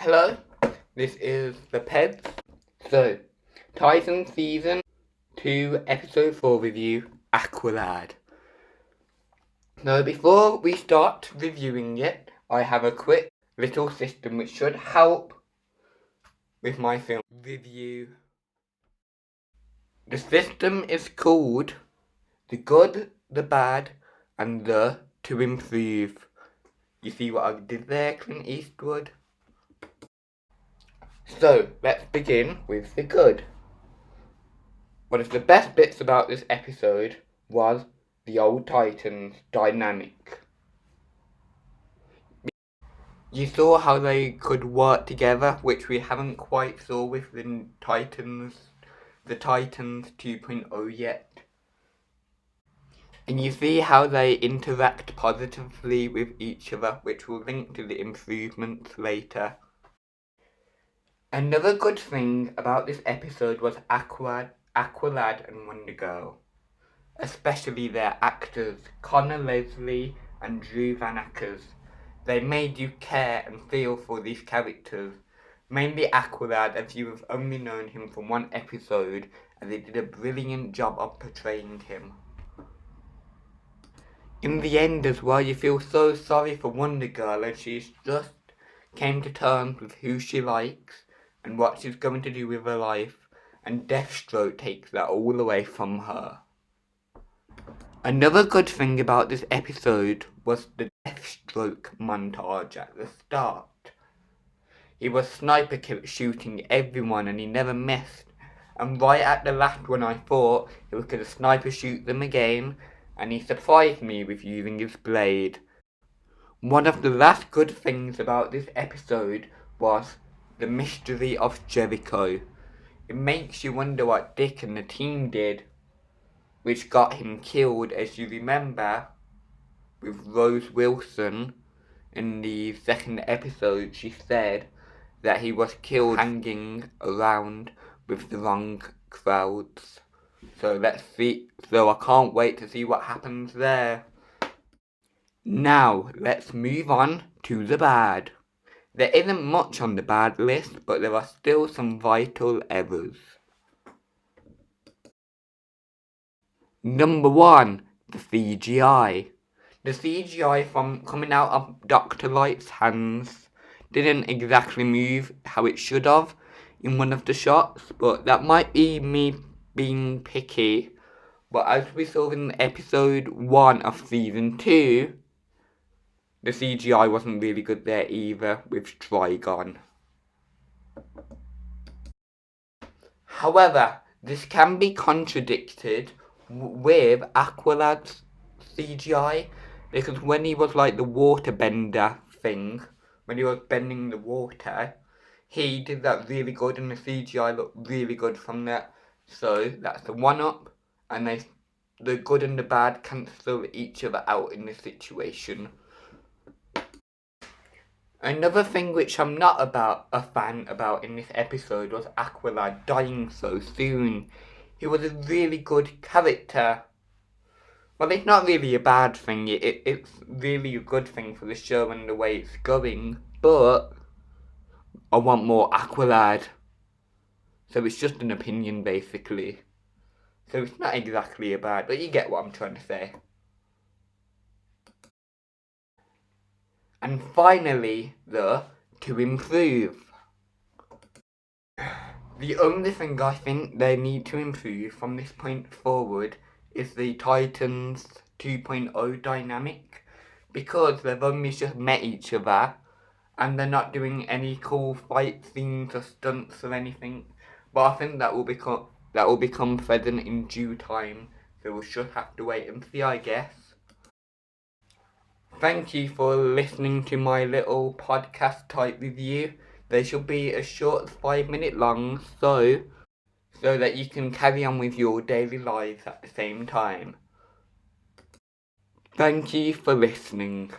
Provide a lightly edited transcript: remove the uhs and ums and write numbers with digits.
Hello, this is the Peds. So, Titan Season 2, Episode 4 review, Aqualad. Now, before we start reviewing it, I have a quick little system which should help with my film review. The system is called the good, the bad, and the to improve. You see what I did there, Clint Eastwood? So, let's begin with the good. One of the best bits about this episode was the old Titans dynamic. You saw how they could work together, which we haven't quite saw with the Titans 2.0 yet. And you see how they interact positively with each other, which will link to the improvements later. Another good thing about this episode was Aqualad and Wonder Girl. Especially their actors, Connor Leslie and Drew Van Ackers. They made you care and feel for these characters. Mainly Aqualad, as you have only known him from one episode, and they did a brilliant job of portraying him. In the end as well, you feel so sorry for Wonder Girl as she's just came to terms with who she likes and what she's going to do with her life, and Deathstroke takes that all away from her. Another good thing about this episode was the Deathstroke montage at the start. He was sniper shooting everyone and he never missed. And right at the last one I thought he was going to sniper shoot them again, and he surprised me with using his blade. One of the last good things about this episode was the mystery of Jericho. It makes you wonder what Dick and the team did, which got him killed. As you remember, with Rose Wilson in the second episode, she said that he was killed hanging around with the wrong crowds. So let's see. So I can't wait to see what happens there. Now, let's move on to the bad. There isn't much on the bad list, but there are still some vital errors. Number 1, the CGI. The CGI from coming out of Dr. Light's hands didn't exactly move how it should have in one of the shots, but that might be me being picky. But as we saw in episode 1 of season 2, the CGI wasn't really good there either with Trigon. However, this can be contradicted with Aqualad's CGI, because when he was like the water bender thing, when he was bending the water, he did that really good and the CGI looked really good from that. So that's the one up, and the good and the bad cancel each other out in this situation. Another thing which I'm not a fan about in this episode was Aqualad dying so soon. He was a really good character. Well, it's not really a bad thing, it's really a good thing for the show and the way it's going, but I want more Aqualad. So it's just an opinion, basically. So it's not exactly a bad, but you get what I'm trying to say. And finally, to improve. The only thing I think they need to improve from this point forward is the Titans 2.0 dynamic, because they've only just met each other and they're not doing any cool fight scenes or stunts or anything. But I think that will become present in due time, so we'll just have to wait and see, I guess. Thank you for listening to my little podcast type review. They should be as short as 5 minutes long, so that you can carry on with your daily lives at the same time. Thank you for listening.